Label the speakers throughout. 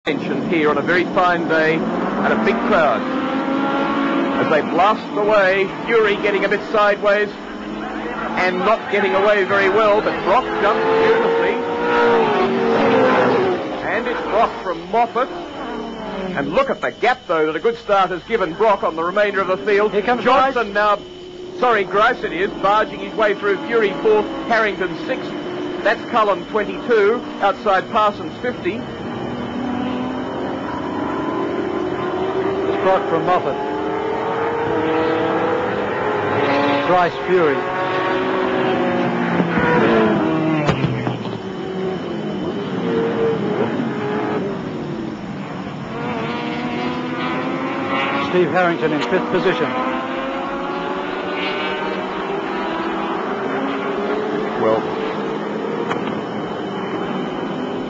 Speaker 1: Attention here on a very fine day and a big crowd. As they blast away, Fury getting a bit sideways and not getting away very well, but Brock jumps beautifully. And it's Brock from Moffat. And look at the gap, though, that a good start has given Brock on the remainder of the field.
Speaker 2: Here comes
Speaker 1: Johnson now, Grice it is, barging his way through. Fury 4th, Harrington 6th. That's Cullen 22, outside Parsons 50.
Speaker 2: Brock from Moffat. Grice Fury. Steve Harrington in 5th position.
Speaker 1: Well,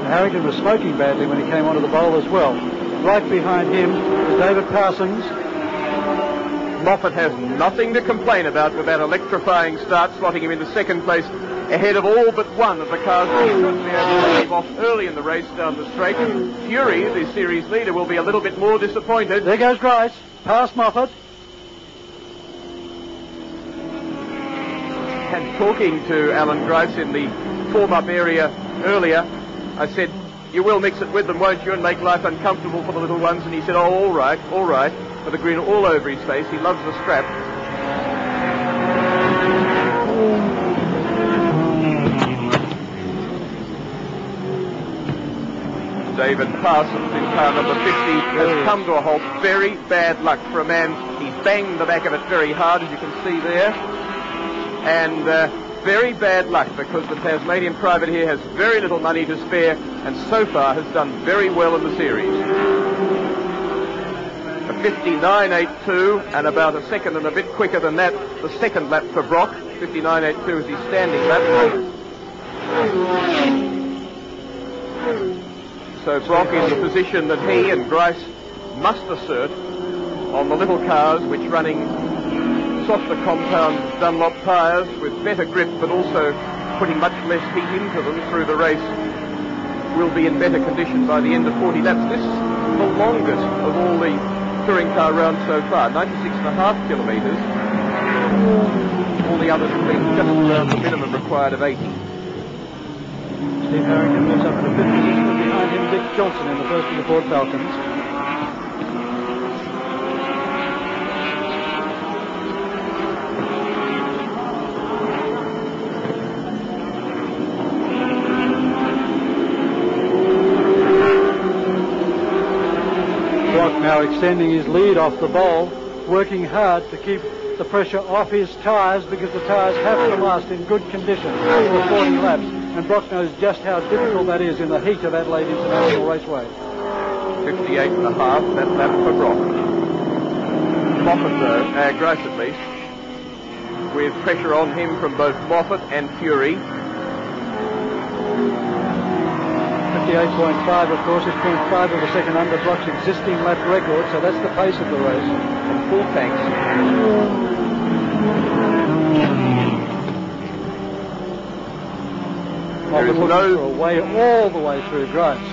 Speaker 2: Harrington was smoking badly when he came onto the bowl as well. Right behind him is David Parsons.
Speaker 1: Moffat has nothing to complain about with that electrifying start, slotting him into 2nd place, ahead of all but one of the cars that should be able to take him off early in the race down the straight. Fury, the series leader, will be a little bit more disappointed.
Speaker 2: There goes Grice, past Moffat.
Speaker 1: And talking to Alan Grice in the form-up area earlier, I said, "You will mix it with them, won't you, and make life uncomfortable for the little ones?" And he said, "Oh, all right," with a grin all over his face. He loves the strap. David Parsons in car number 50 has come to a halt. Very bad luck for a man. He's banged the back of it very hard, as you can see there. And very bad luck, because the Tasmanian private here has very little money to spare and so far has done very well in the series. A 59.82 and about a second and a bit quicker than that, the second lap for Brock. 59.82 is his standing lap. So Brock in the position that he and Grice must assert on the little cars, which running softer compound Dunlop tyres with better grip, but also putting much less heat into them through the race, will be in better condition by the end of 40 laps. This is the longest of all the touring car rounds so far, 96.5 kilometres. All the others have been just around the minimum required of 80.
Speaker 2: Steve Harrington moves up to 5th position, and behind him Dick Johnson in the first of the Ford Falcons. Now extending his lead off the bowl, working hard to keep the pressure off his tyres, because the tyres have to last in good condition for 40 laps, and Brock knows just how difficult that is in the heat of Adelaide International Raceway.
Speaker 1: 58.5, that lap for Brock. Moffat though, Grice at least, with pressure on him from both Moffat and Fury.
Speaker 2: 58.5, of course, is 0.5 of a second under Brock's existing lap record, so that's the pace of the race.
Speaker 1: And full tanks.
Speaker 2: There is no way all the way through Grice.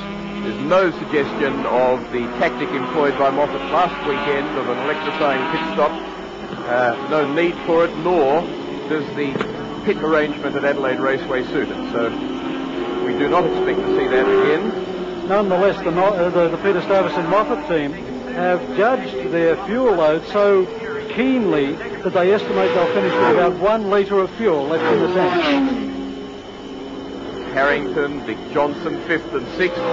Speaker 1: There's no suggestion of the tactic employed by Moffat last weekend of an electrifying pit stop. No need for it, nor does the pit arrangement at Adelaide Raceway suit it. So we do not expect to see that again.
Speaker 2: Nonetheless, the Peter Stuyvesant Moffat team have judged their fuel load so keenly that they estimate they'll finish with about 1 litre of fuel left in the tank.
Speaker 1: Harrington, Dick Johnson, 5th and 6th.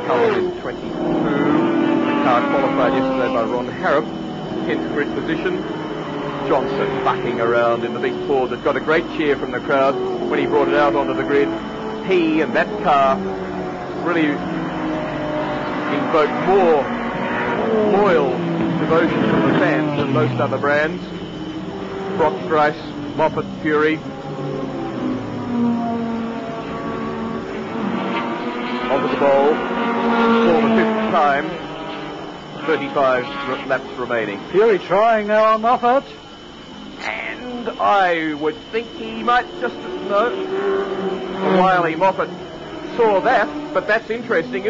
Speaker 1: Cullen in 22. The car qualified yesterday by Ron Harrop, 10th grid position. Johnson bucking around in the big Ford that got a great cheer from the crowd when he brought it out onto the grid. He and that car really invoked more loyal devotion from the fans than most other brands. Brock, Grice, Moffat, Fury. Onto the bowl for the 5th time. 35 laps remaining.
Speaker 2: Fury trying now on Moffat.
Speaker 1: And I would think he might just, no. A wily Moffat saw that, but that's interesting.